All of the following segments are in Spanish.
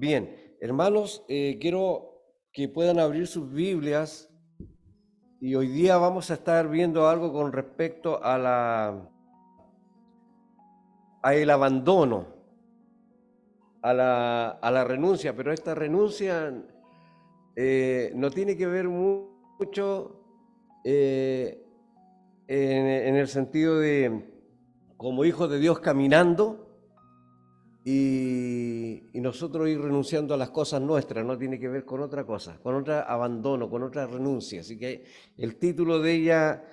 Bien, hermanos, quiero que puedan abrir sus Biblias y hoy día vamos a estar viendo algo con respecto a el abandono, a la renuncia, pero esta renuncia no tiene que ver mucho en el sentido de como hijos de Dios caminando y nosotros ir renunciando a las cosas nuestras, no tiene que ver con otra cosa, con otro abandono, con otra renuncia. Así que el título de ella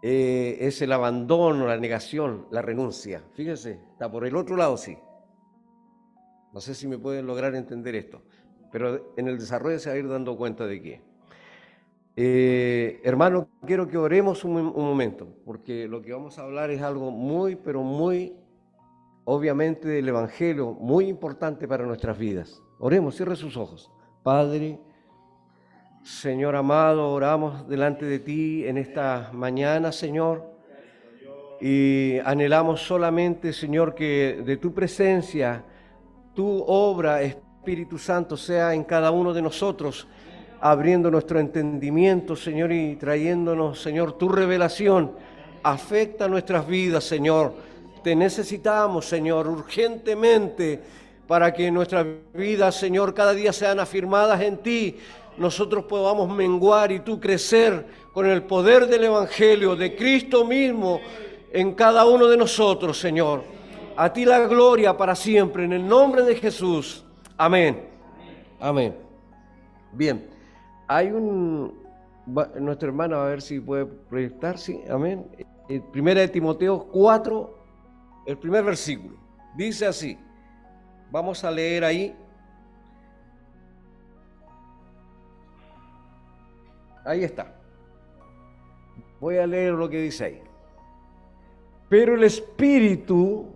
es el abandono, la negación, la renuncia. Fíjense, está por el otro lado, sí. No sé si me pueden lograr entender esto, pero en el desarrollo se va a ir dando cuenta de qué. Hermano, quiero que oremos un momento, porque lo que vamos a hablar es algo muy, pero muy, obviamente, del Evangelio, muy importante para nuestras vidas. Oremos, cierre sus ojos. Padre, Señor amado, oramos delante de ti en esta mañana, Señor, y anhelamos solamente, Señor, que de tu presencia, tu obra, Espíritu Santo, sea en cada uno de nosotros, abriendo nuestro entendimiento, Señor, y trayéndonos, Señor, tu revelación. Afecta nuestras vidas, Señor. Te necesitamos, Señor, urgentemente, para que nuestras vidas, Señor, cada día sean afirmadas en ti. Nosotros podamos menguar y tú crecer con el poder del Evangelio, de Cristo mismo, en cada uno de nosotros, Señor. A ti la gloria para siempre, en el nombre de Jesús. Amén. Amén. Bien, hay nuestra hermana, a ver si puede proyectar, sí, amén. Primera de Timoteo 4, el primer versículo, dice así, vamos a leer ahí. Ahí está. Voy a leer lo que dice ahí. Pero el Espíritu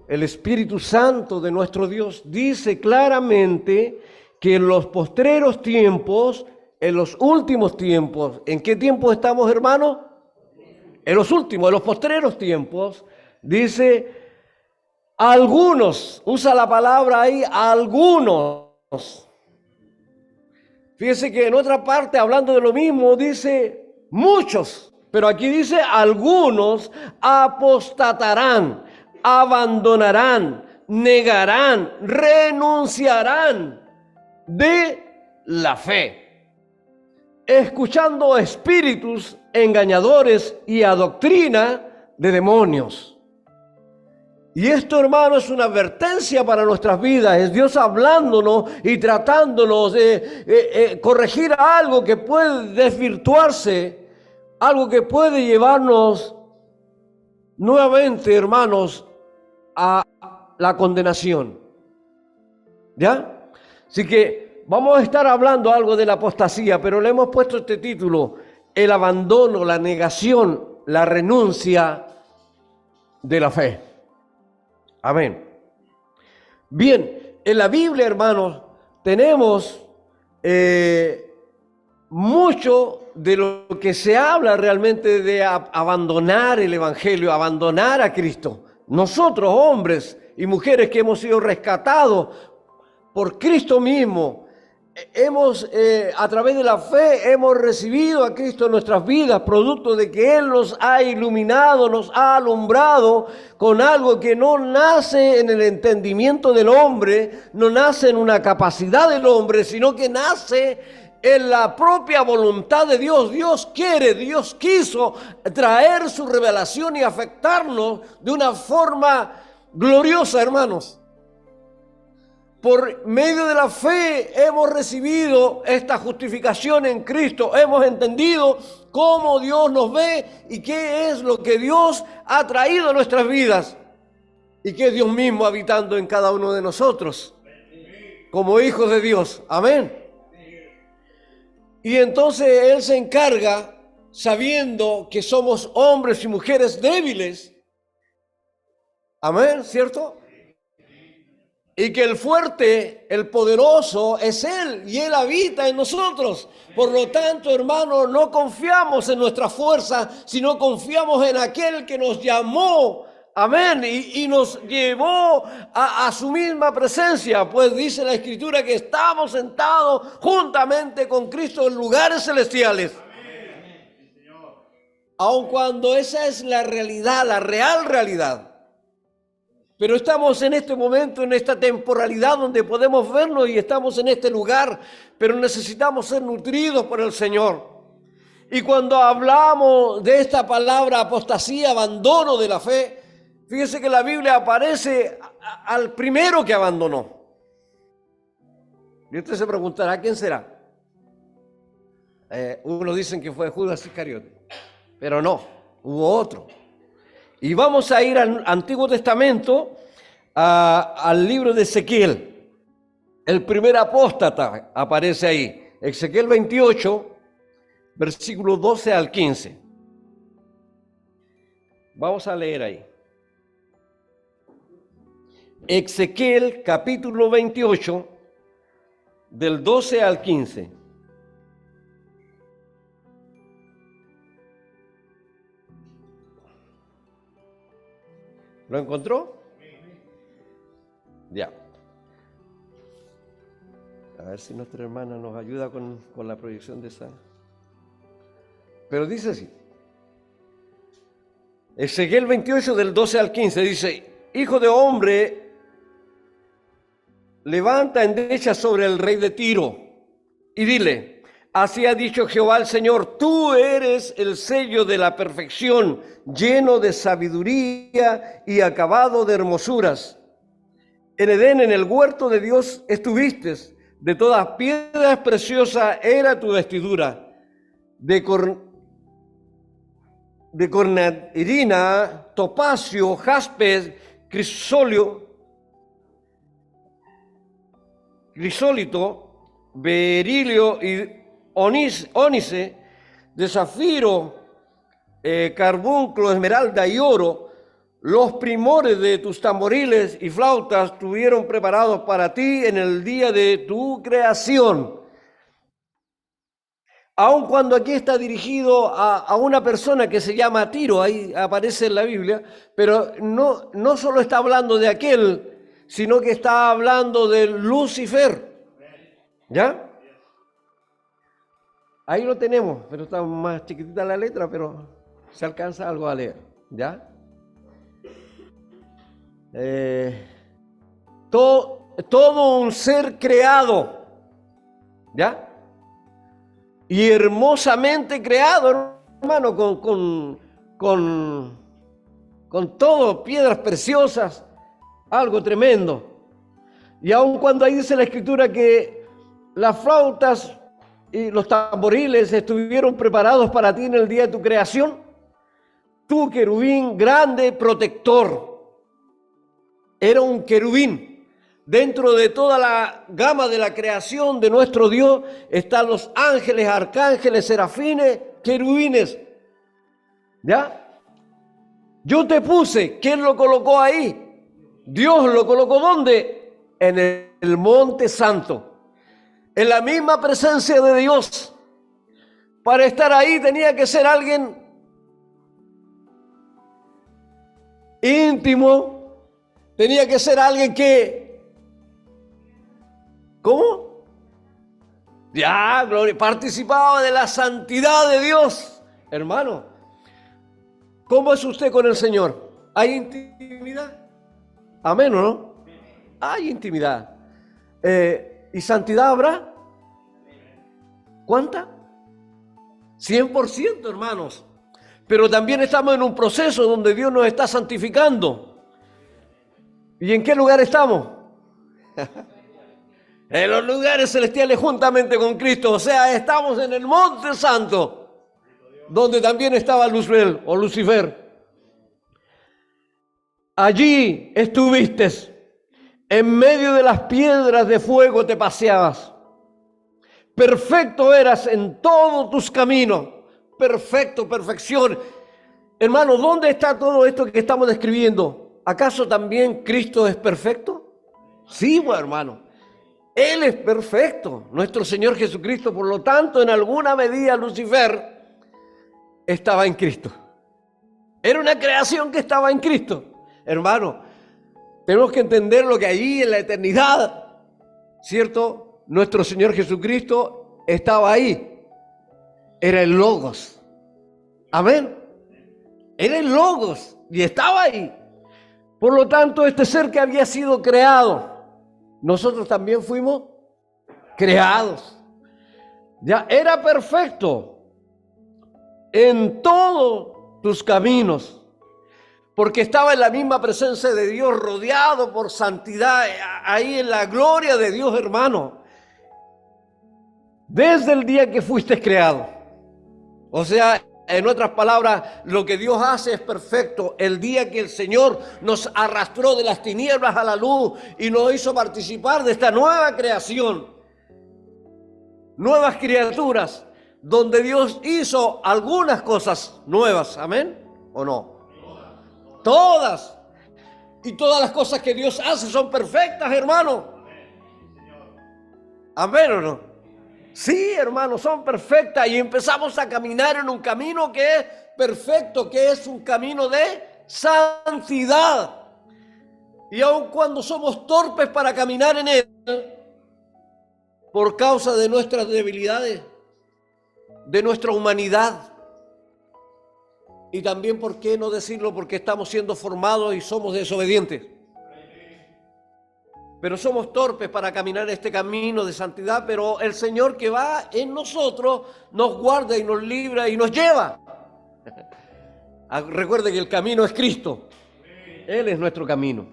Santo de nuestro Dios dice claramente que en los postreros tiempos, en los últimos tiempos, ¿en qué tiempos estamos, hermanos? En los últimos, en los postreros tiempos, dice, algunos, usa la palabra ahí, algunos. Fíjese que en otra parte, hablando de lo mismo, dice muchos. Pero aquí dice, algunos apostatarán, abandonarán, negarán, renunciarán de la fe, escuchando espíritus engañadores y a doctrina de demonios. Y esto, hermano, es una advertencia para nuestras vidas. Es Dios hablándonos y tratándonos de corregir algo que puede desvirtuarse, algo que puede llevarnos nuevamente, hermanos, a la condenación. ¿Ya? Así que vamos a estar hablando algo de la apostasía, pero le hemos puesto este título, el abandono, la negación, la renuncia de la fe. Amén. Bien, en la Biblia, hermanos, tenemos mucho de lo que se habla realmente de abandonar el Evangelio, abandonar a Cristo. Nosotros, hombres y mujeres que hemos sido rescatados por Cristo mismo, a través de la fe, hemos recibido a Cristo en nuestras vidas, producto de que Él nos ha iluminado, nos ha alumbrado con algo que no nace en el entendimiento del hombre, no nace en una capacidad del hombre, sino que nace en la propia voluntad de Dios. Dios quiere, Dios quiso traer su revelación y afectarnos de una forma gloriosa, hermanos. Por medio de la fe hemos recibido esta justificación en Cristo. Hemos entendido cómo Dios nos ve y qué es lo que Dios ha traído a nuestras vidas. Y que es Dios mismo habitando en cada uno de nosotros, como hijos de Dios. Amén. Y entonces Él se encarga, sabiendo que somos hombres y mujeres débiles. Amén, ¿cierto? Y que el fuerte, el poderoso es Él y Él habita en nosotros. Por lo tanto, hermano, no confiamos en nuestra fuerza, sino confiamos en aquel que nos llamó Amén. Y nos llevó a su misma presencia. Pues dice la Escritura que estamos sentados juntamente con Cristo en lugares celestiales. Aun cuando esa es la realidad, la real realidad. Pero estamos en este momento, en esta temporalidad donde podemos vernos y estamos en este lugar, pero necesitamos ser nutridos por el Señor. Y cuando hablamos de esta palabra apostasía, abandono de la fe, fíjese que la Biblia aparece al primero que abandonó. Y usted se preguntará, ¿quién será? Unos dicen que fue Judas Iscariote, pero no, hubo otro. Y vamos a ir al Antiguo Testamento, al libro de Ezequiel. El primer apóstata aparece ahí. Ezequiel 28, versículos 12 al 15. Vamos a leer ahí. Ezequiel capítulo 28, del 12 al 15. ¿Lo encontró? Ya. A ver si nuestra hermana nos ayuda con la proyección de esa. Pero dice así. Ezequiel 28 del 12 al 15 dice: Hijo de hombre, levanta endecha sobre el rey de Tiro y dile: así ha dicho Jehová el Señor, tú eres el sello de la perfección, lleno de sabiduría y acabado de hermosuras. En Edén, en el huerto de Dios, estuviste. De todas piedras preciosas era tu vestidura. De cornalina, topacio, jaspe, crisólito, berilio y ónice, de zafiro, carbunclo, esmeralda y oro. Los primores de tus tamboriles y flautas estuvieron preparados para ti en el día de tu creación. Aun cuando aquí está dirigido a una persona que se llama Tiro, ahí aparece en la Biblia, pero no solo está hablando de aquel, sino que está hablando de Lucifer. ¿Ya? Ahí lo tenemos, pero está más chiquitita la letra, pero se alcanza algo a leer. ¿Ya? Todo un ser creado, ¿ya? Y hermosamente creado, hermano, con todo, piedras preciosas, algo tremendo. Y aun cuando ahí dice la Escritura que las flautas y los tamboriles estuvieron preparados para ti en el día de tu creación, tú, querubín grande, protector, era un querubín. Dentro de toda la gama de la creación de nuestro Dios están los ángeles, arcángeles, serafines, querubines. ¿Ya? Yo te puse. ¿Quién lo colocó ahí? Dios lo colocó ¿dónde? En el monte santo. En la misma presencia de Dios. Para estar ahí tenía que ser alguien íntimo. Tenía que ser alguien que, ¿cómo? Ya, gloria, participaba de la santidad de Dios. Hermano, ¿cómo es usted con el Señor? ¿Hay intimidad? Amén, ¿o no? Hay intimidad. ¿Y santidad habrá? ¿Cuánta? 100%, hermanos. Pero también estamos en un proceso donde Dios nos está santificando. ¿Y en qué lugar estamos? En los lugares celestiales juntamente con Cristo. O sea, estamos en el monte santo, donde también estaba Lucifer. Allí estuviste, en medio de las piedras de fuego te paseabas. Perfecto eras en todos tus caminos. Perfecto, perfección. Hermano, ¿dónde está todo esto que estamos describiendo? ¿Acaso también Cristo es perfecto? Sí, bueno, hermano. Él es perfecto, nuestro Señor Jesucristo. Por lo tanto, en alguna medida Lucifer estaba en Cristo. Era una creación que estaba en Cristo. Hermano, tenemos que entender lo que allí en la eternidad, ¿cierto? Nuestro Señor Jesucristo estaba ahí. Era el Logos. Amén. Era el Logos y estaba ahí. Por lo tanto, este ser que había sido creado, nosotros también fuimos creados. Ya era perfecto en todos tus caminos. Porque estaba en la misma presencia de Dios, rodeado por santidad, ahí en la gloria de Dios, hermano. Desde el día que fuiste creado. O sea, en otras palabras, lo que Dios hace es perfecto. El día que el Señor nos arrastró de las tinieblas a la luz y nos hizo participar de esta nueva creación. Nuevas criaturas, donde Dios hizo algunas cosas nuevas. ¿Amén? ¿O no? Todas. Y todas las cosas que Dios hace son perfectas, hermano. ¿Amén o no? Sí, hermano, son perfectas. Y empezamos a caminar en un camino que es perfecto, que es un camino de santidad. Y aun cuando somos torpes para caminar en él, por causa de nuestras debilidades, de nuestra humanidad, y también, ¿por qué no decirlo? Porque estamos siendo formados y somos desobedientes. Pero somos torpes para caminar este camino de santidad, pero el Señor que va en nosotros nos guarda y nos libra y nos lleva. Recuerde que el camino es Cristo. Él es nuestro camino.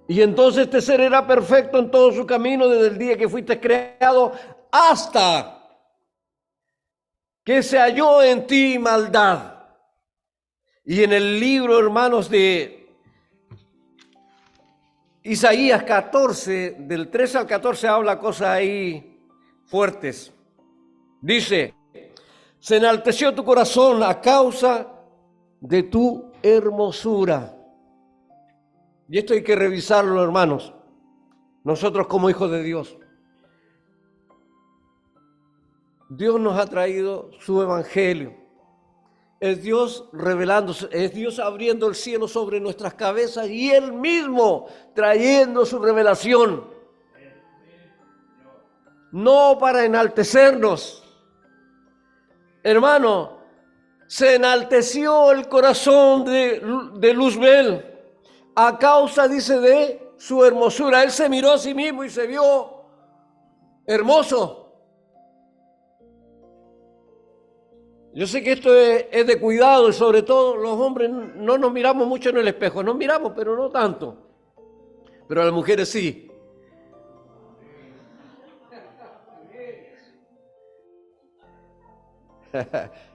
Y entonces este ser era perfecto en todo su camino desde el día que fuiste creado hasta que se halló en ti maldad. Y en el libro, hermanos, de Isaías 14, del 13 al 14, habla cosas ahí fuertes. Dice, se enalteció tu corazón a causa de tu hermosura. Y esto hay que revisarlo, hermanos, nosotros como hijos de Dios. Dios nos ha traído su evangelio. Es Dios revelándose, es Dios abriendo el cielo sobre nuestras cabezas y Él mismo trayendo su revelación. No para enaltecernos. Hermano, se enalteció el corazón de Luzbel a causa, dice, de su hermosura. Él se miró a sí mismo y se vio hermoso. Yo sé que esto es de cuidado y sobre todo los hombres no nos miramos mucho en el espejo. Nos miramos, pero no tanto. Pero a las mujeres sí.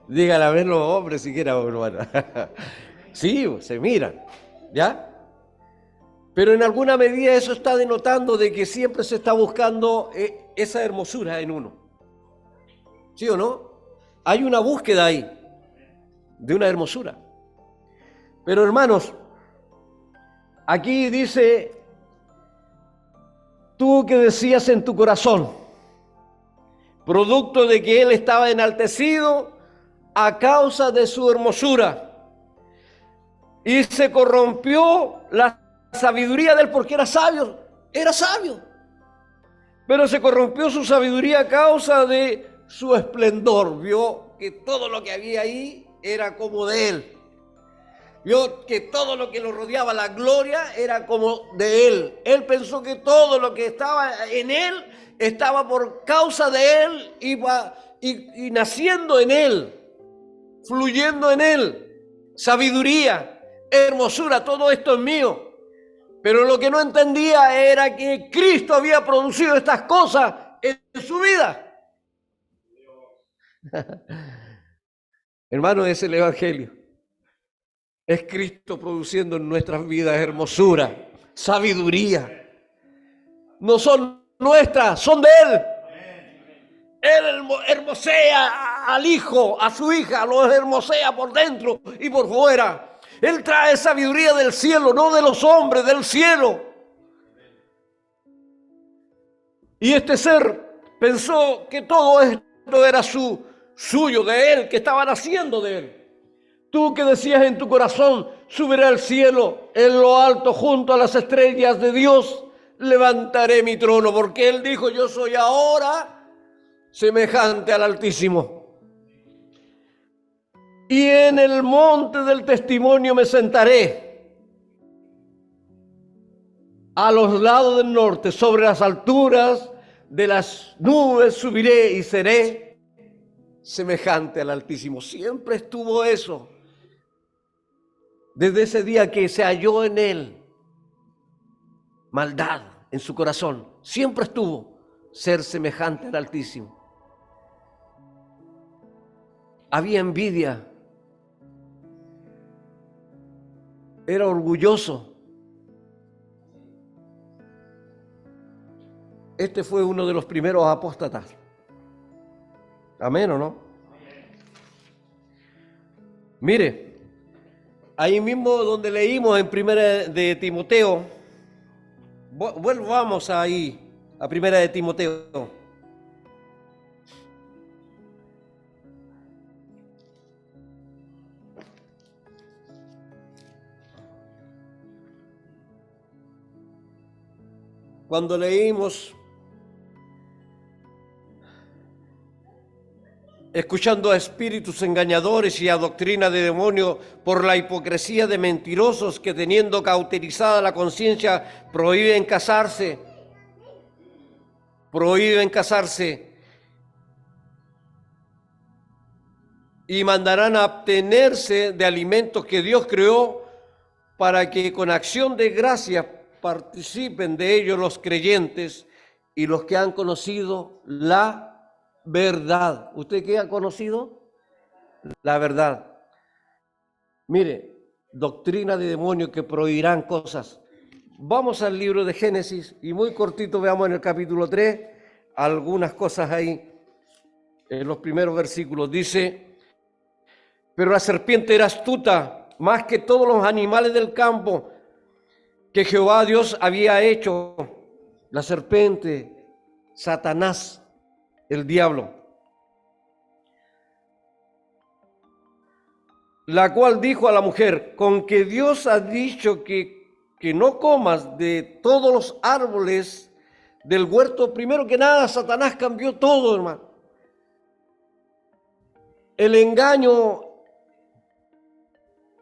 Dígale a ver los hombres siquiera, hermano. Sí, se miran, ¿ya? Pero en alguna medida eso está denotando de que siempre se está buscando esa hermosura en uno. ¿Sí o no? Hay una búsqueda ahí de una hermosura. Pero hermanos, aquí dice, tú que decías en tu corazón, producto de que él estaba enaltecido a causa de su hermosura, y se corrompió la sabiduría de él porque era sabio, pero se corrompió su sabiduría a causa de su esplendor. Vio que todo lo que había ahí era como de él. Vio que todo lo que lo rodeaba, la gloria, era como de él. Él pensó que todo lo que estaba en él estaba por causa de él y naciendo en él, fluyendo en él. Sabiduría, hermosura, todo esto es mío. Pero lo que no entendía era que Cristo había producido estas cosas en su vida. Hermano, es el evangelio. Es Cristo produciendo en nuestras vidas hermosura, sabiduría. No son nuestras, son de Él. Él hermosea al hijo, a su hija, lo hermosea por dentro y por fuera. Él trae sabiduría del cielo, no de los hombres, del cielo. Y este ser pensó que todo esto era suyo, de él, que estaba naciendo de él. Tú que decías en tu corazón, subiré al cielo, en lo alto, junto a las estrellas de Dios, levantaré mi trono, porque Él dijo, yo soy ahora semejante al Altísimo. Y en el monte del testimonio me sentaré, a los lados del norte, sobre las alturas de las nubes subiré y seré semejante al Altísimo. Siempre estuvo eso. Desde ese día que se halló en él maldad en su corazón, siempre estuvo ser semejante al Altísimo. Había envidia, era orgulloso. Este fue uno de los primeros apóstatas. Amén, ¿o no? Mire, ahí mismo donde leímos en Primera de Timoteo, volvamos ahí a Primera de Timoteo. Cuando leímos, escuchando a espíritus engañadores y a doctrina de demonios por la hipocresía de mentirosos que teniendo cauterizada la conciencia prohíben casarse y mandarán a abstenerse de alimentos que Dios creó para que con acción de gracia participen de ellos los creyentes y los que han conocido la verdad. ¿Usted qué ha conocido? La verdad. Mire, doctrina de demonios que prohibirán cosas. Vamos al libro de Génesis y muy cortito veamos en el capítulo 3 algunas cosas ahí. En los primeros versículos dice, pero la serpiente era astuta más que todos los animales del campo que Jehová Dios había hecho. La serpiente, Satanás, el diablo, la cual dijo a la mujer, con que Dios ha dicho que no comas de todos los árboles del huerto. Primero que nada, Satanás cambió todo, hermano. El engaño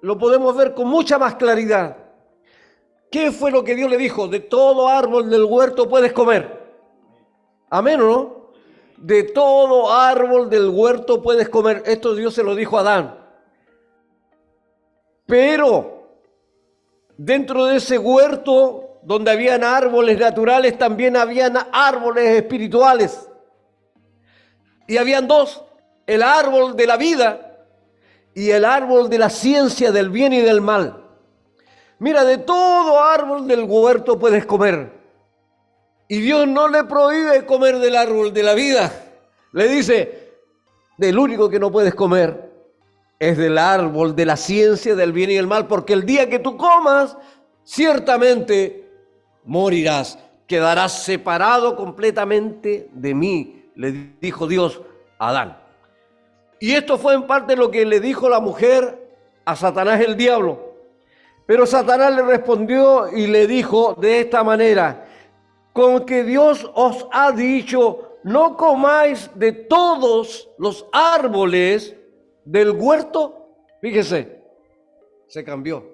lo podemos ver con mucha más claridad. ¿Qué fue lo que Dios le dijo? De todo árbol del huerto puedes comer. Amén, ¿o no? De todo árbol del huerto puedes comer. Esto Dios se lo dijo a Adán. Pero dentro de ese huerto, donde habían árboles naturales, también habían árboles espirituales. Y habían dos, el árbol de la vida y el árbol de la ciencia del bien y del mal. Mira, de todo árbol del huerto puedes comer. Y Dios no le prohíbe comer del árbol de la vida. Le dice, del único que no puedes comer es del árbol de la ciencia del bien y el mal, porque el día que tú comas, ciertamente morirás. Quedarás separado completamente de mí, le dijo Dios a Adán. Y esto fue en parte lo que le dijo la mujer a Satanás el diablo. Pero Satanás le respondió y le dijo de esta manera, con que Dios os ha dicho, no comáis de todos los árboles del huerto. Fíjese, se cambió.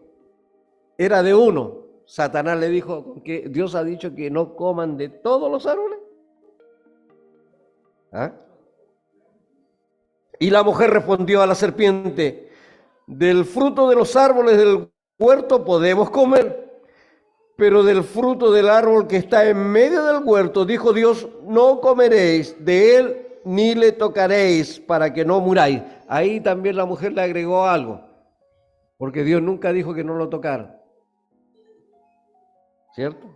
Era de uno. Satanás le dijo que Dios ha dicho que no coman de todos los árboles. ¿Ah? Y la mujer respondió a la serpiente, del fruto de los árboles del huerto podemos comer, pero del fruto del árbol que está en medio del huerto, dijo Dios, no comeréis de él ni le tocaréis para que no muráis. Ahí también la mujer le agregó algo, porque Dios nunca dijo que no lo tocara. ¿Cierto?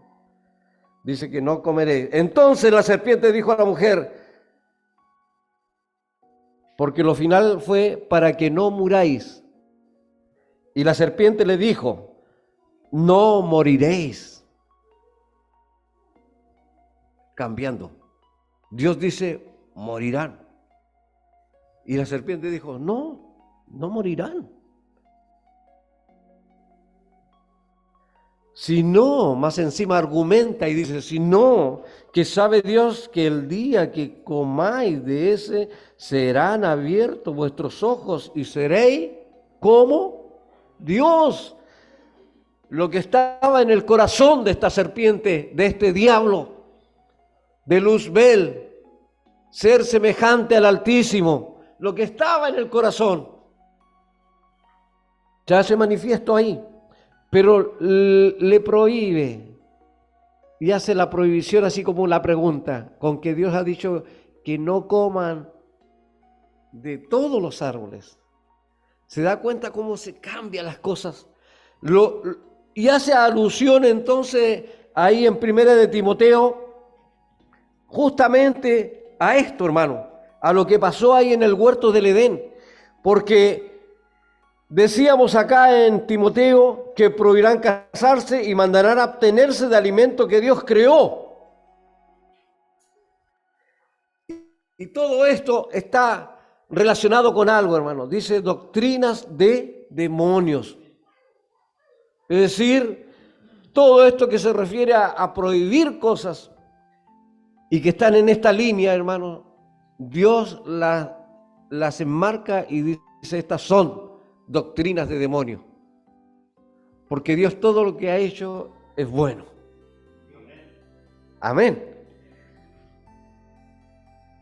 Dice que no comeréis. Entonces la serpiente dijo a la mujer, porque lo final fue para que no muráis. Y la serpiente le dijo, no moriréis. Cambiando. Dios dice, morirán. Y la serpiente dijo, no morirán. sino, más encima argumenta y dice, sino que sabe Dios que el día que comáis de ese, serán abiertos vuestros ojos y seréis como Dios. Lo que estaba en el corazón de esta serpiente, de este diablo, de Luzbel, ser semejante al Altísimo, lo que estaba en el corazón, ya se manifiestó ahí, pero le prohíbe y hace la prohibición así como la pregunta, con que Dios ha dicho que no coman de todos los árboles. ¿Se da cuenta cómo se cambian las cosas? Y hace alusión entonces ahí en 1 de Timoteo, justamente a esto, hermano, a lo que pasó ahí en el huerto del Edén, porque decíamos acá en Timoteo que prohibirán casarse y mandarán abstenerse de alimento que Dios creó. Y todo esto está relacionado con algo, hermano. Dice doctrinas de demonios. Es decir, todo esto que se refiere a prohibir cosas y que están en esta línea, hermano, Dios las enmarca y dice, estas son doctrinas de demonios. Porque Dios todo lo que ha hecho es bueno. Amén.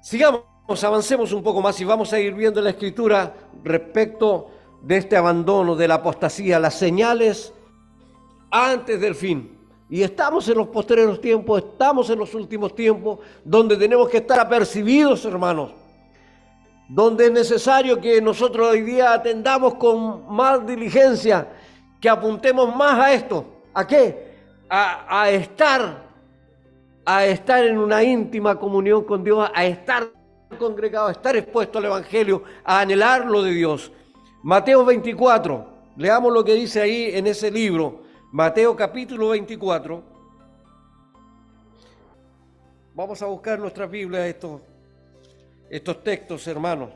Sigamos, avancemos un poco más y vamos a ir viendo la Escritura respecto de este abandono, de la apostasía, las señales antes del fin. Y estamos en los postreros tiempos, estamos en los últimos tiempos, donde tenemos que estar apercibidos, hermanos, donde es necesario que nosotros hoy día atendamos con más diligencia, que apuntemos más a esto. ¿A qué? A estar en una íntima comunión con Dios, a estar congregado, a estar expuesto al Evangelio, a anhelar lo de Dios. Mateo 24, leamos lo que dice ahí en ese libro. Mateo capítulo 24. Vamos a buscar en nuestra Biblia estos textos, hermanos.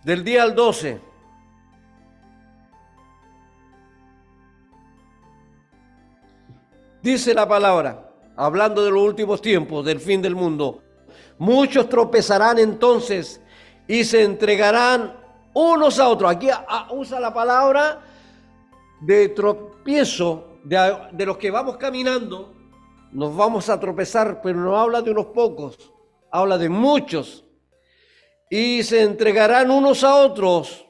Del día al 12. Dice la palabra, hablando de los últimos tiempos, del fin del mundo. Muchos tropezarán entonces y se entregarán unos a otros. Aquí usa la palabra de tropiezo, de los que vamos caminando, nos vamos a tropezar, pero no habla de unos pocos, habla de muchos. Y se entregarán unos a otros,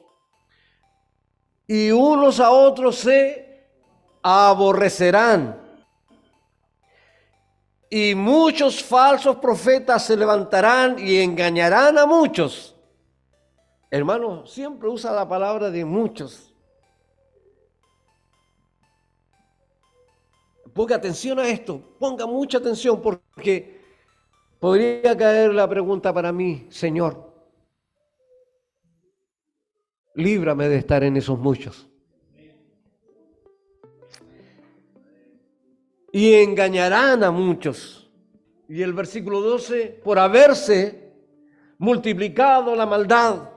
y unos a otros se aborrecerán. Y muchos falsos profetas se levantarán y engañarán a muchos. Hermano, siempre usa la palabra de muchos. Ponga atención a esto, ponga mucha atención, porque podría caer la pregunta para mí, Señor, líbrame de estar en esos muchos. Y engañarán a muchos. Y el versículo 12, por haberse multiplicado la maldad.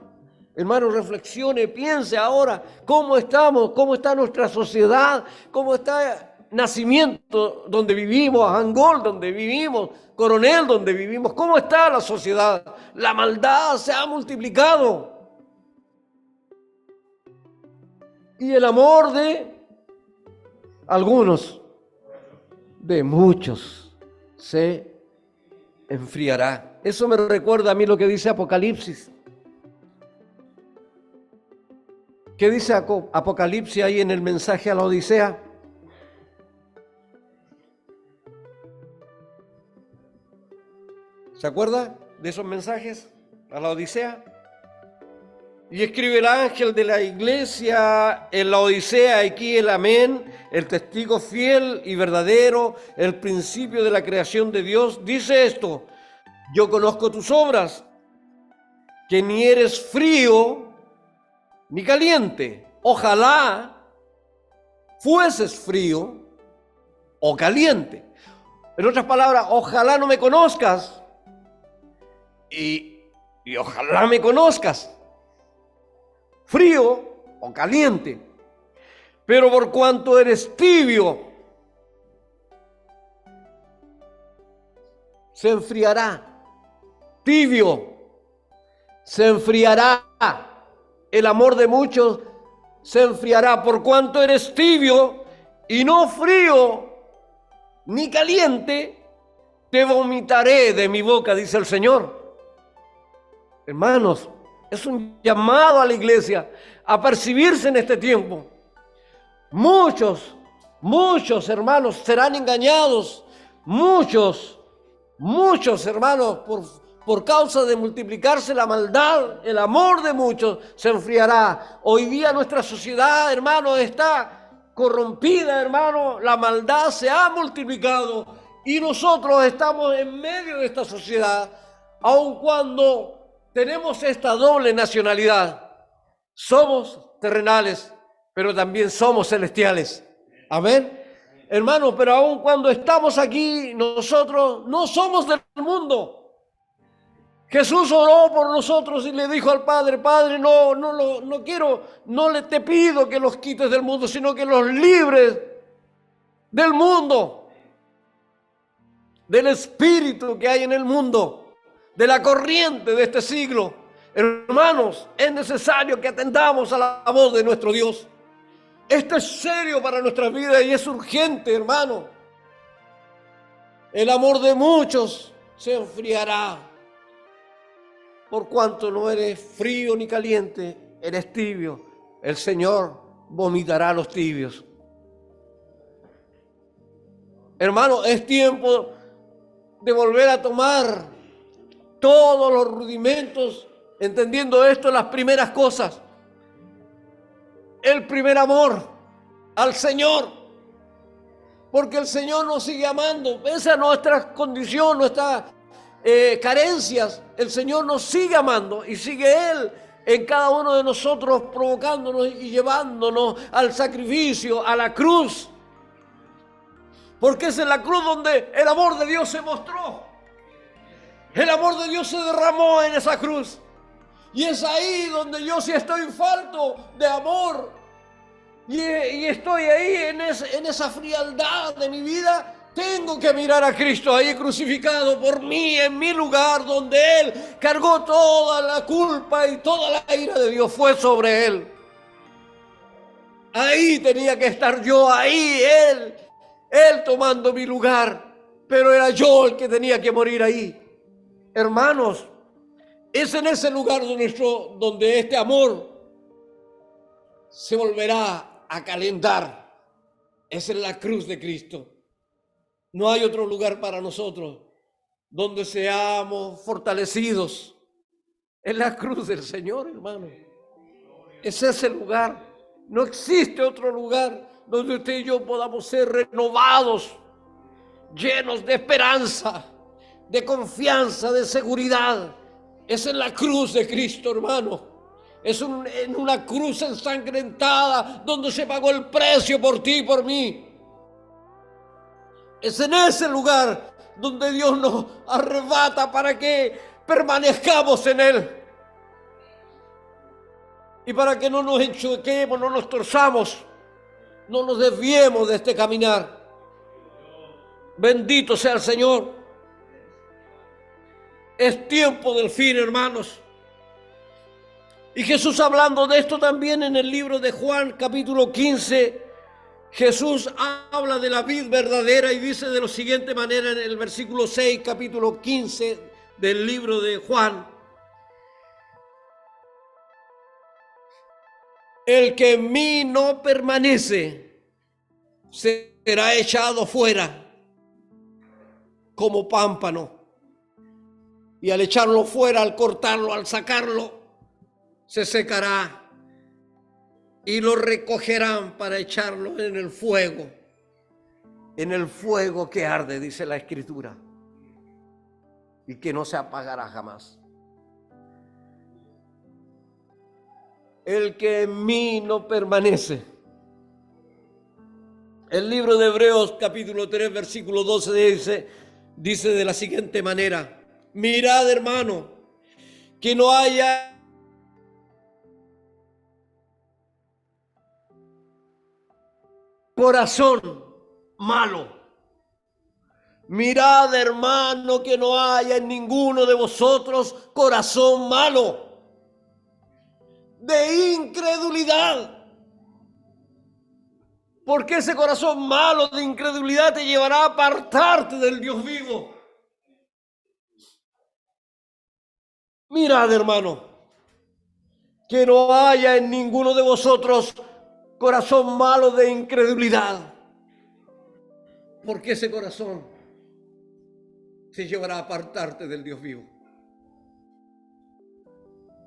Hermano, reflexione, piense ahora cómo estamos, cómo está nuestra sociedad, cómo está Nacimiento, donde vivimos, Angol, donde vivimos, Coronel, donde vivimos. ¿Cómo está la sociedad? La maldad se ha multiplicado. Y el amor de algunos, de muchos, se enfriará. Eso me recuerda a mí lo que dice Apocalipsis. ¿Qué dice Apocalipsis ahí en el mensaje a la Odisea? ¿Se acuerda de esos mensajes a la Odisea? Y escribe el ángel de la iglesia en la Odisea, aquí el amén, el testigo fiel y verdadero, el principio de la creación de Dios, dice esto: yo conozco tus obras, que ni eres frío ni caliente. Ojalá fueses frío o caliente. En otras palabras, ojalá no me conozcas y ojalá me conozcas, frío o caliente. Pero por cuanto eres tibio, se enfriará. Tibio, se enfriará. El amor de muchos se enfriará. Por cuanto eres tibio y no frío ni caliente, te vomitaré de mi boca, dice el Señor. Hermanos, es un llamado a la iglesia a percibirse en este tiempo. Muchos hermanos serán engañados. Muchos hermanos, por causa de multiplicarse la maldad, el amor de muchos se enfriará. Hoy día nuestra sociedad, hermanos, está corrompida, hermano. La maldad se ha multiplicado y nosotros estamos en medio de esta sociedad, aun cuando tenemos esta doble nacionalidad. Somos terrenales, pero también somos celestiales. Amén. Hermanos, pero aun cuando estamos aquí, nosotros no somos del mundo. Jesús oró por nosotros y le dijo al Padre: Padre, no quiero, te pido que los quites del mundo, sino que los libres del mundo, del espíritu que hay en el mundo, de la corriente de este siglo. Hermanos, es necesario que atendamos a la voz de nuestro Dios. Esto es serio para nuestras vidas y es urgente, hermano. El amor de muchos se enfriará. Por cuanto no eres frío ni caliente, eres tibio. El Señor vomitará a los tibios. Hermano, es tiempo de volver a tomar todos los rudimentos, entendiendo esto, las primeras cosas. El primer amor al Señor, porque el Señor nos sigue amando, pese a nuestras condiciones, nuestras carencias. El Señor nos sigue amando y sigue Él en cada uno de nosotros, provocándonos y llevándonos al sacrificio, a la cruz, porque es en la cruz donde el amor de Dios se mostró. El amor de Dios se derramó en esa cruz. Y es ahí donde yo, si estoy falto de amor y estoy ahí en esa frialdad de mi vida, tengo que mirar a Cristo ahí crucificado por mí, en mi lugar, donde Él cargó toda la culpa y toda la ira de Dios fue sobre Él. Ahí tenía que estar yo, ahí Él tomando mi lugar, pero era yo el que tenía que morir ahí. Hermanos, es en ese lugar donde este amor se volverá a calentar. Es en la cruz de Cristo. No hay otro lugar para nosotros donde seamos fortalecidos. Es la cruz del Señor, hermano. Es ese lugar. No existe otro lugar donde usted y yo podamos ser renovados, llenos de esperanza, de confianza, de seguridad. Es en la cruz de Cristo, hermano. Es en una cruz ensangrentada donde se pagó el precio por ti y por mí. Es en ese lugar donde Dios nos arrebata para que permanezcamos en Él. Y para que no nos enchuquemos, no nos torzamos, no nos desviemos de este caminar. Bendito sea el Señor. Es tiempo del fin, hermanos. Y Jesús, hablando de esto también en el libro de Juan, capítulo 15, Jesús habla de la vid verdadera y dice de la siguiente manera en el versículo 6, capítulo 15 del libro de Juan: el que en mí no permanece será echado fuera como pámpano, y al echarlo fuera, al cortarlo, al sacarlo, se secará y lo recogerán para echarlo en el fuego que arde, dice la Escritura, y que no se apagará jamás. El que en mí no permanece. El libro de Hebreos capítulo 3 versículo 12 dice de la siguiente manera: mirad, hermano, que no haya corazón malo. Mirad, hermano, que no haya en ninguno de vosotros corazón malo, de incredulidad. Porque ese corazón malo de incredulidad te llevará a apartarte del Dios vivo. Mirad, hermano, que no haya en ninguno de vosotros corazón malo de incredulidad. Porque ese corazón te llevará a apartarte del Dios vivo.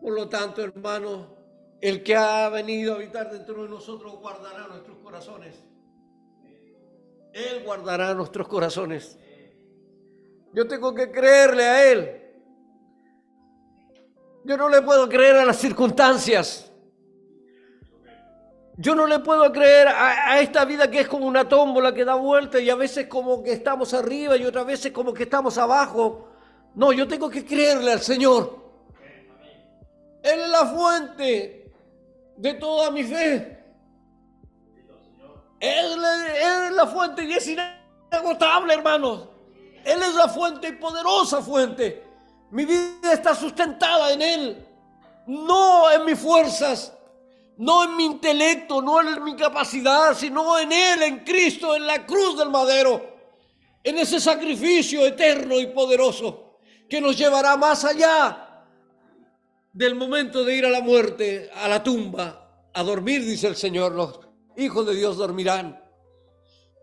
Por lo tanto, hermano, el que ha venido a habitar dentro de nosotros guardará nuestros corazones. Él guardará nuestros corazones. Yo tengo que creerle a Él. Yo no le puedo creer a las circunstancias. Yo no le puedo creer a esta vida que es como una tómbola que da vuelta y a veces como que estamos arriba y otras veces como que estamos abajo. No, yo tengo que creerle al Señor. Él es la fuente de toda mi fe. Él es la fuente y es inagotable, hermanos. Él es la fuente y poderosa fuente. Mi vida está sustentada en Él, no en mis fuerzas, no en mi intelecto, no en mi capacidad, sino en Él, en Cristo, en la cruz del madero, en ese sacrificio eterno y poderoso que nos llevará más allá del momento de ir a la muerte, a la tumba, a dormir, dice el Señor. Los hijos de Dios dormirán,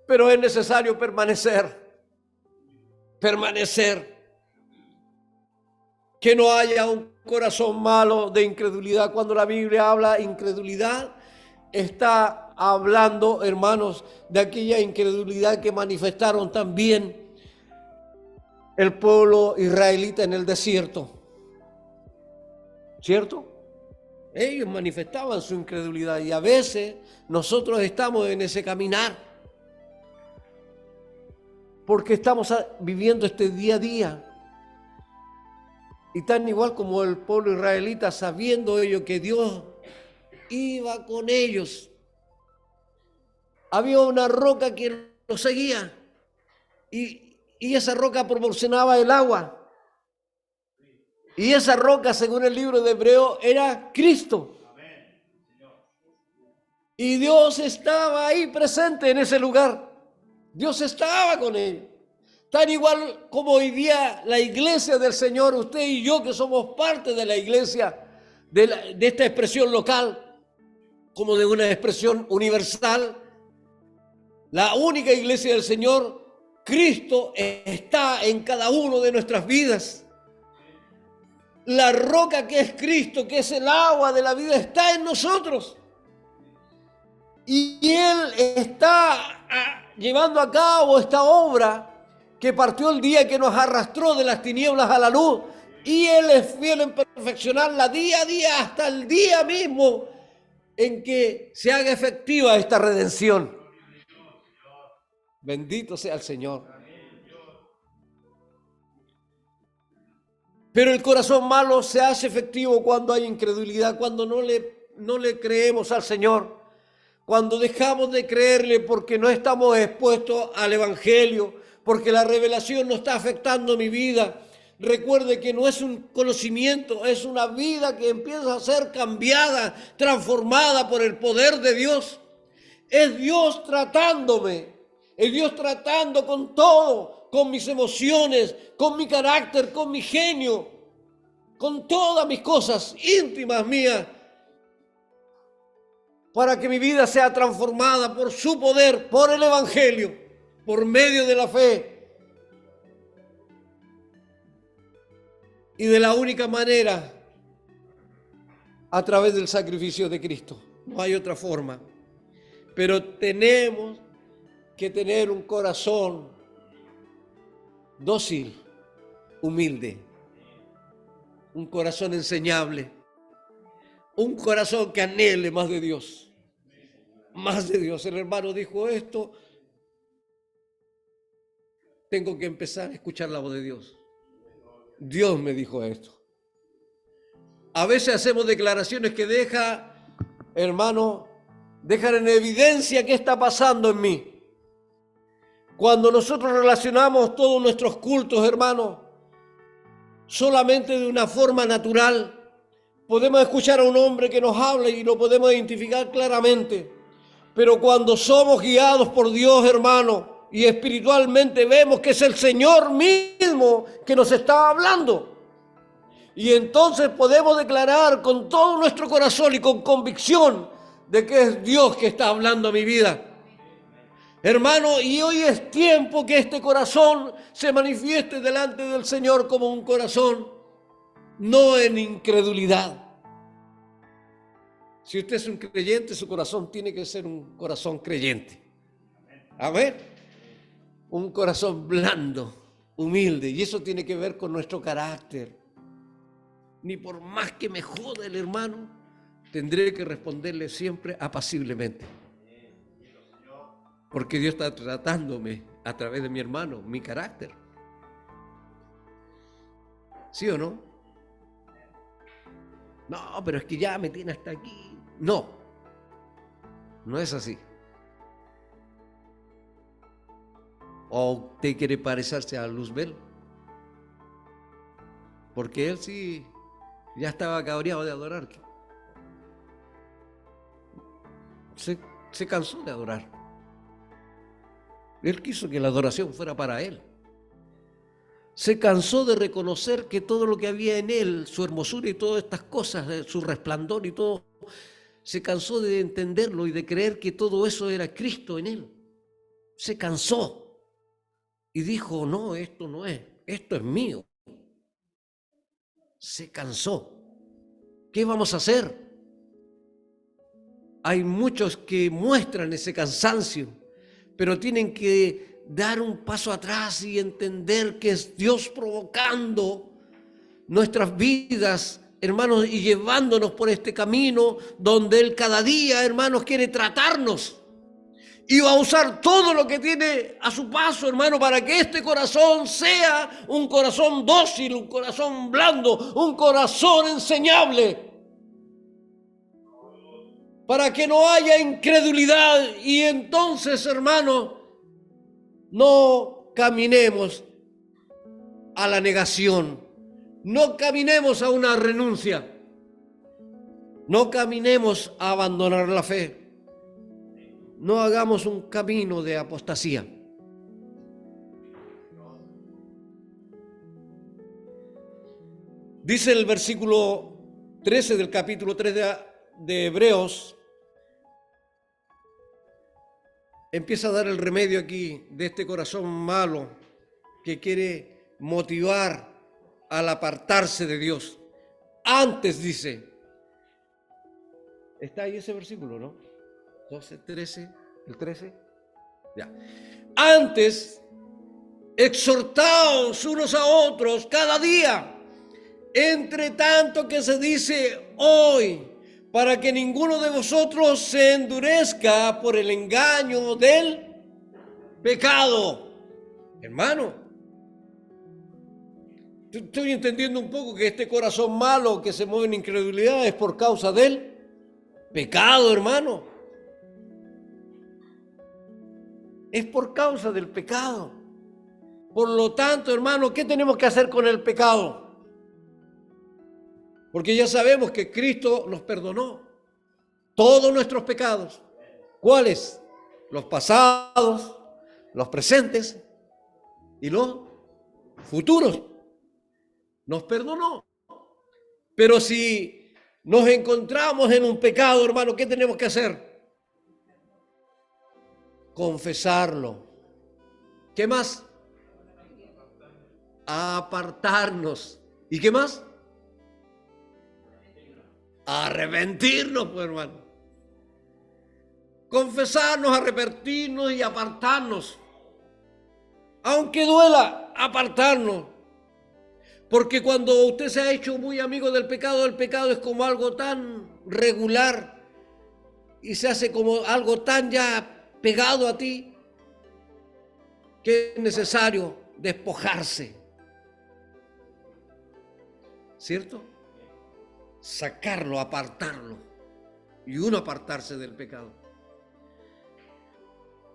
pero es necesario permanecer. Que no haya un corazón malo de incredulidad. Cuando la Biblia habla incredulidad, está hablando, hermanos, de aquella incredulidad que manifestaron también el pueblo israelita en el desierto. ¿Cierto? Ellos manifestaban su incredulidad y a veces nosotros estamos en ese caminar porque estamos viviendo este día a día. Y tan igual como el pueblo israelita, sabiendo ellos que Dios iba con ellos. Había una roca que los seguía y esa roca proporcionaba el agua. Y esa roca, según el libro de Hebreo, era Cristo. Y Dios estaba ahí presente en ese lugar. Dios estaba con ellos. Tan igual como hoy día la iglesia del Señor, usted y yo que somos parte de la iglesia, de esta expresión local, como de una expresión universal, la única iglesia del Señor, Cristo está en cada uno de nuestras vidas. La roca que es Cristo, que es el agua de la vida, está en nosotros. Y Él está llevando a cabo esta obra que partió el día que nos arrastró de las tinieblas a la luz, y Él es fiel en perfeccionarla día a día hasta el día mismo en que se haga efectiva esta redención. Bendito sea el Señor. Pero el corazón malo se hace efectivo cuando hay incredulidad, cuando no le creemos al Señor, cuando dejamos de creerle porque no estamos expuestos al Evangelio, porque la revelación no está afectando mi vida. Recuerde que no es un conocimiento, es una vida que empieza a ser cambiada, transformada por el poder de Dios. Es Dios tratándome, es Dios tratando con todo, con mis emociones, con mi carácter, con mi genio, con todas mis cosas íntimas mías, para que mi vida sea transformada por su poder, por el Evangelio, por medio de la fe. Y de la única manera, a través del sacrificio de Cristo. No hay otra forma. Pero tenemos que tener un corazón dócil, humilde, un corazón enseñable, un corazón que anhele más de Dios. Más de Dios. El hermano dijo esto. Tengo que empezar a escuchar la voz de Dios. Dios me dijo esto. A veces hacemos declaraciones que deja, hermano, dejan en evidencia qué está pasando en mí. Cuando nosotros relacionamos todos nuestros cultos, hermanos, solamente de una forma natural, podemos escuchar a un hombre que nos habla y lo podemos identificar claramente. Pero cuando somos guiados por Dios, hermano, y espiritualmente vemos que es el Señor mismo que nos está hablando. Y entonces podemos declarar con todo nuestro corazón y con convicción de que es Dios que está hablando a mi vida. Hermano, y hoy es tiempo que este corazón se manifieste delante del Señor como un corazón, no en incredulidad. Si usted es un creyente, su corazón tiene que ser un corazón creyente. Amén. Un corazón blando, humilde, y eso tiene que ver con nuestro carácter. Ni por más que me joda el hermano, tendré que responderle siempre apaciblemente. Porque Dios está tratándome a través de mi hermano, mi carácter. ¿Sí o no? No, pero es que ya me tiene hasta aquí. No, no es así. ¿O usted quiere parecerse a Luzbel? Porque él sí ya estaba cabreado de adorar. Se cansó de adorar. Él quiso que la adoración fuera para él. Se cansó de reconocer que todo lo que había en él, su hermosura y todas estas cosas, su resplandor y todo, se cansó de entenderlo y de creer que todo eso era Cristo en él. Se cansó y dijo, no, esto no es, esto es mío. Se cansó. ¿Qué vamos a hacer? Hay muchos que muestran ese cansancio, pero tienen que dar un paso atrás y entender que es Dios provocando nuestras vidas, hermanos, y llevándonos por este camino donde Él cada día, hermanos, quiere tratarnos. Y va a usar todo lo que tiene a su paso, hermano, para que este corazón sea un corazón dócil, un corazón blando, un corazón enseñable. Para que no haya incredulidad y entonces, hermano, no caminemos a la negación, no caminemos a una renuncia, no caminemos a abandonar la fe, no hagamos un camino de apostasía. Dice el versículo 13 del capítulo 3 de Hebreos, empieza a dar el remedio aquí de este corazón malo que quiere motivar al apartarse de Dios. Antes dice, está ahí ese versículo, ¿no? 12, 13, el 13, ya. Antes, exhortaos unos a otros cada día, entre tanto que se dice hoy, para que ninguno de vosotros se endurezca por el engaño del pecado. Hermano, estoy entendiendo un poco que este corazón malo que se mueve en incredulidad es por causa del pecado, hermano. Es por causa del pecado. Por lo tanto, hermano, ¿qué tenemos que hacer con el pecado? Porque ya sabemos que Cristo nos perdonó todos nuestros pecados. ¿Cuáles? Los pasados, los presentes y los futuros. Nos perdonó. Pero si nos encontramos en un pecado, hermano, ¿qué tenemos que hacer? Confesarlo. ¿Qué más? Apartarnos. ¿Y qué más? Arrepentirnos, pues, hermano. Confesarnos, arrepentirnos y apartarnos. Aunque duela, apartarnos. Porque cuando usted se ha hecho muy amigo del pecado es como algo tan regular y se hace como algo tan ya pegado a ti que es necesario despojarse. ¿Cierto? Sacarlo, apartarlo. Y uno apartarse del pecado.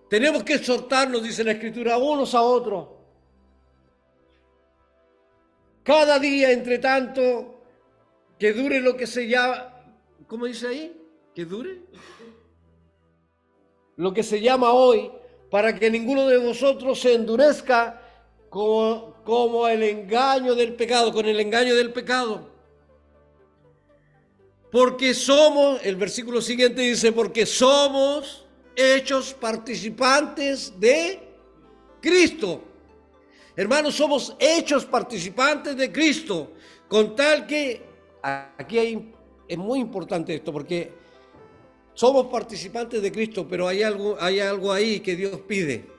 Tenemos que exhortarnos, dice la Escritura, unos a otros. Cada día, entre tanto, que dure lo que se llama, ¿cómo dice ahí? Que dure lo que se llama hoy, para que ninguno de vosotros se endurezca como el engaño del pecado, con el engaño del pecado. Porque somos, el versículo siguiente dice, porque somos hechos participantes de Cristo. Hermanos, somos hechos participantes de Cristo, con tal que, aquí es muy importante esto, porque somos participantes de Cristo, pero hay algo ahí que Dios pide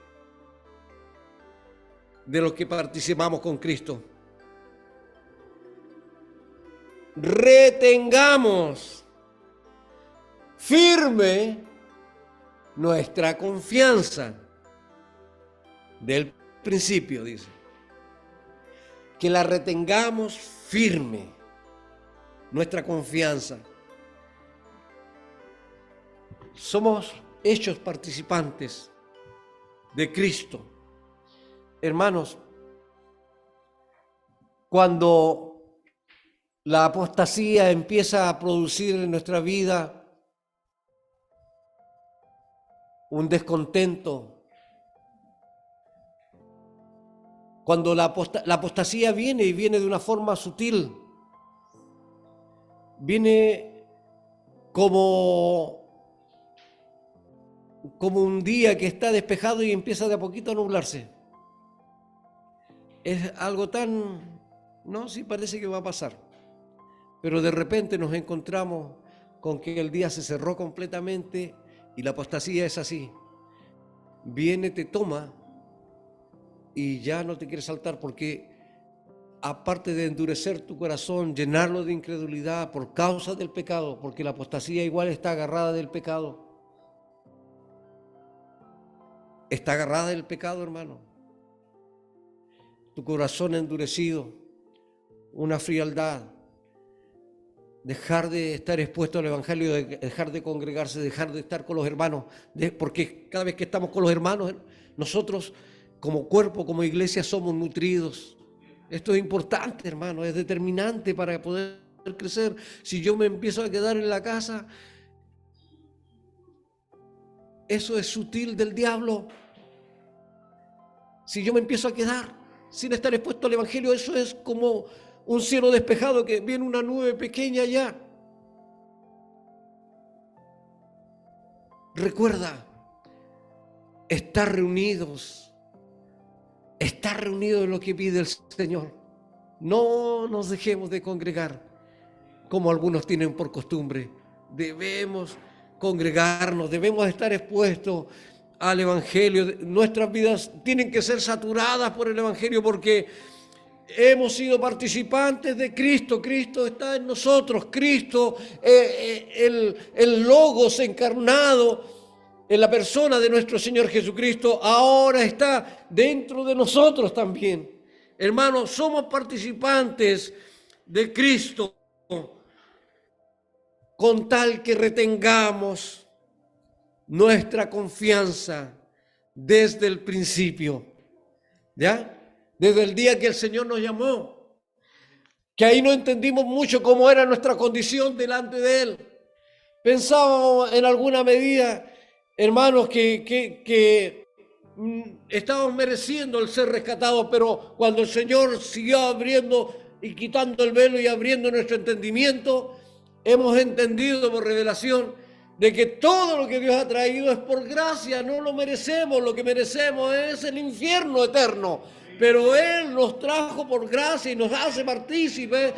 de los que participamos con Cristo. Retengamos firme nuestra confianza del principio, dice. Que la retengamos firme, nuestra confianza. Somos hechos participantes de Cristo. Hermanos, cuando la apostasía empieza a producir en nuestra vida un descontento, cuando la apostasía viene y viene de una forma sutil, viene como un día que está despejado y empieza de a poquito a nublarse. Es algo tan, no, sí parece que va a pasar, pero de repente nos encontramos con que el día se cerró completamente y la apostasía es así. Viene, te toma y ya no te quieres saltar, porque aparte de endurecer tu corazón, llenarlo de incredulidad por causa del pecado, porque la apostasía igual está agarrada del pecado. Está agarrada del pecado, hermano. Tu corazón endurecido, una frialdad, dejar de estar expuesto al Evangelio, dejar de congregarse, dejar de estar con los hermanos, porque cada vez que estamos con los hermanos, nosotros como cuerpo, como iglesia, somos nutridos. Esto es importante, hermano, es determinante para poder crecer. Si yo me empiezo a quedar en la casa, eso es sutil del diablo. Si yo me empiezo a quedar sin estar expuesto al Evangelio, eso es como un cielo despejado que viene una nube pequeña allá. Recuerda, estar reunidos en lo que pide el Señor. No nos dejemos de congregar como algunos tienen por costumbre. Debemos congregarnos, debemos estar expuestos al Evangelio. Nuestras vidas tienen que ser saturadas por el Evangelio, porque hemos sido participantes de Cristo. Cristo está en nosotros. Cristo, el Logos encarnado en la persona de nuestro Señor Jesucristo, ahora está dentro de nosotros también. Hermanos, somos participantes de Cristo, con tal que retengamos nuestra confianza desde el principio, ¿ya? Desde el día que el Señor nos llamó, que ahí no entendimos mucho cómo era nuestra condición delante de Él. Pensábamos en alguna medida, hermanos, que estábamos mereciendo el ser rescatados, pero cuando el Señor siguió abriendo y quitando el velo y abriendo nuestro entendimiento, hemos entendido por revelación de que todo lo que Dios ha traído es por gracia, no lo merecemos. Lo que merecemos es el infierno eterno, pero Él nos trajo por gracia y nos hace partícipes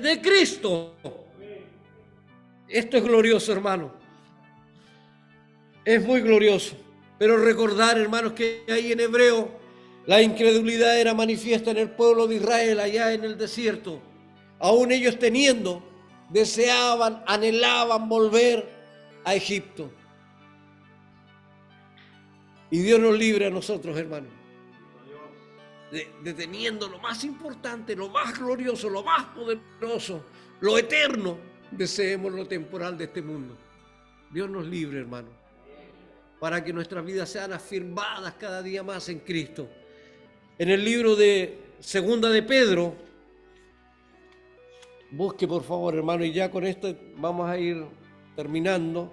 de Cristo. Esto es glorioso, hermano. Es muy glorioso. Pero recordar, hermanos, que ahí en hebreo la incredulidad era manifiesta en el pueblo de Israel allá en el desierto. Aún ellos teniendo, deseaban, anhelaban volver a Egipto. Y Dios nos libre a nosotros, hermanos, de teniendo lo más importante, lo más glorioso, lo más poderoso, lo eterno, deseemos lo temporal de este mundo. Dios nos libre, hermano. para que nuestras vidas sean afirmadas cada día más en Cristo. En el libro de Segunda de Pedro, busque por favor, hermano, y ya con esto vamos a ir terminando.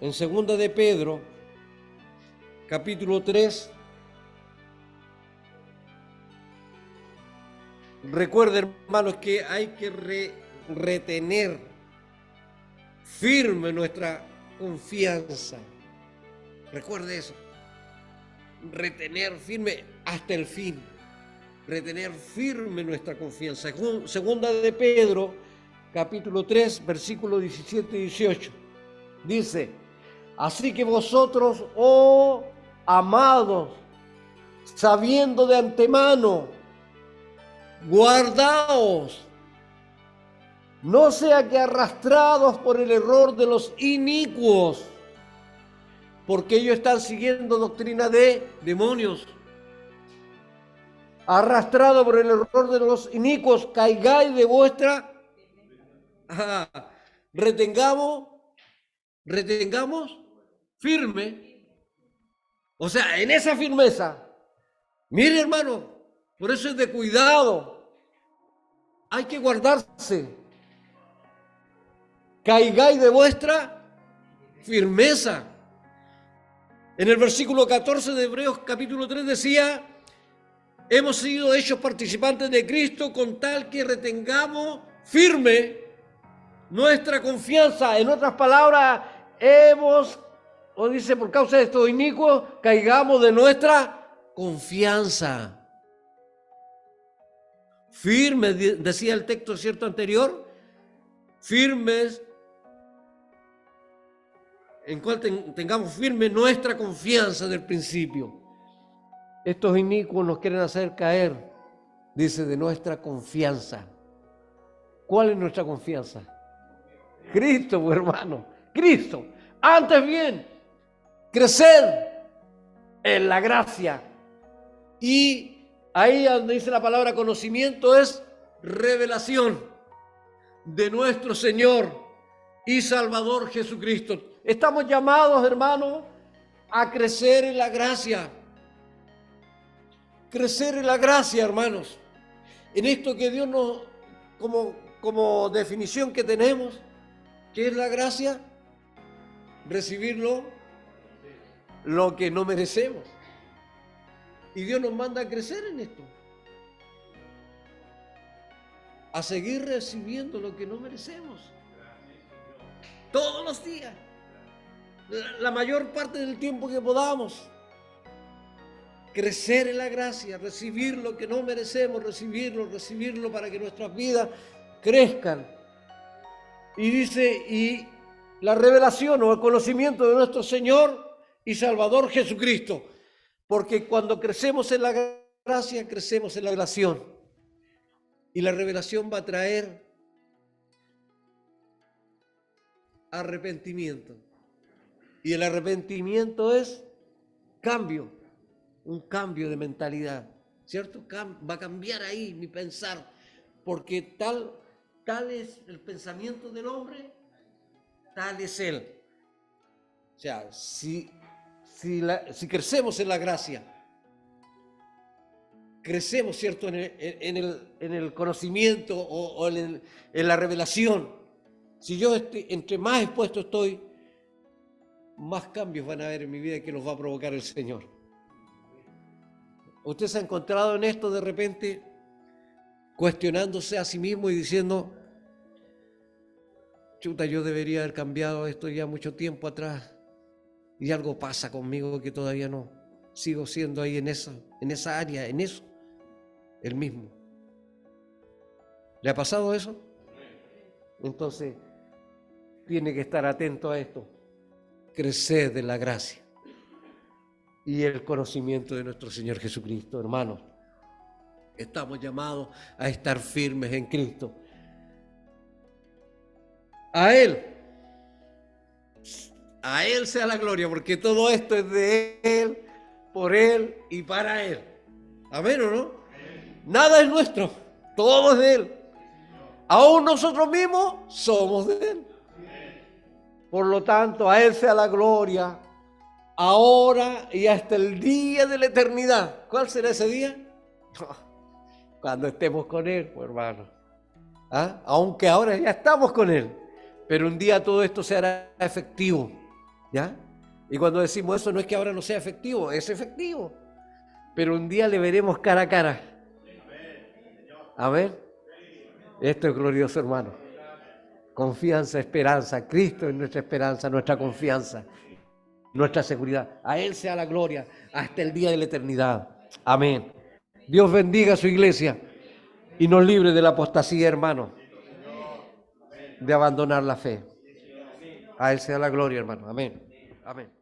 En Segunda de Pedro, capítulo 3, recuerde, hermanos, que hay que retener firme nuestra confianza. Recuerde eso. Retener firme hasta el fin. Retener firme nuestra confianza. Segunda de Pedro, capítulo 3, versículos 17 y 18. Dice: así que vosotros, oh amados, sabiendo de antemano, guardaos, no sea que arrastrados por el error de los inicuos, porque ellos están siguiendo doctrina de demonios, arrastrados por el error de los inicuos, caigáis de vuestra... retengamos firme. O sea, en esa firmeza, mire, hermano, por eso es de cuidado, hay que guardarse. Caigáis de vuestra firmeza. En el versículo 14 de Hebreos capítulo 3 decía: hemos sido hechos participantes de Cristo con tal que retengamos firme nuestra confianza. En otras palabras, o dice, por causa de estos inicuos, caigamos de nuestra confianza. Firmes, decía el texto cierto anterior, firmes, en cual tengamos firme nuestra confianza del principio. Estos inicuos nos quieren hacer caer, dice, de nuestra confianza. ¿Cuál es nuestra confianza? Cristo, pues, hermano, Cristo. Antes bien, crecer en la gracia. Y ahí donde dice la palabra conocimiento es revelación de nuestro Señor y Salvador Jesucristo. Estamos llamados, hermanos, a crecer en la gracia. Crecer en la gracia, hermanos. En esto que Dios nos, como definición que tenemos, ¿qué es la gracia? Recibirlo lo que no merecemos. Y Dios nos manda a crecer en esto. A seguir recibiendo lo que no merecemos. Todos los días. La mayor parte del tiempo que podamos. Crecer en la gracia, recibir lo que no merecemos, recibirlo para que nuestras vidas crezcan. Y dice, y la revelación o el conocimiento de nuestro Señor y Salvador Jesucristo. Porque cuando crecemos en la gracia, crecemos en la revelación. Y la revelación va a traer arrepentimiento. Y el arrepentimiento es cambio, un cambio de mentalidad, ¿cierto? Va a cambiar ahí mi pensar, porque tal es el pensamiento del hombre, tal es él. O sea, si crecemos en la gracia, crecemos, ¿cierto?, en el conocimiento o en la revelación. Si yo entre más expuesto estoy, más cambios van a haber en mi vida que los va a provocar el Señor. ¿Usted se ha encontrado en esto de repente, cuestionándose a sí mismo y diciendo, chuta, yo debería haber cambiado esto ya mucho tiempo atrás y algo pasa conmigo que todavía no, sigo siendo ahí en esa área, en eso, el mismo? ¿Le ha pasado eso? Entonces, tiene que estar atento a esto. Crecer de la gracia y el conocimiento de nuestro Señor Jesucristo, hermanos. Estamos llamados a estar firmes en Cristo. A Él sea la gloria, porque todo esto es de Él, por Él y para Él. Amén, ¿o no? Nada es nuestro, todo es de Él. Aún nosotros mismos somos de Él. Por lo tanto, a Él sea la gloria ahora y hasta el día de la eternidad. ¿Cuál será ese día? Cuando estemos con Él, hermano. ¿Ah? Aunque ahora ya estamos con Él, pero un día todo esto se hará efectivo, ¿ya? Y cuando decimos eso no es que ahora no sea efectivo, es efectivo, pero un día le veremos cara a cara. Amén. Esto es glorioso, hermano. Confianza, esperanza. Cristo es nuestra esperanza, nuestra confianza, nuestra seguridad. A Él sea la gloria hasta el día de la eternidad. Amén. Dios bendiga a su iglesia y nos libre de la apostasía, hermano, de abandonar la fe. A Él sea la gloria, hermano. Amén. Amén.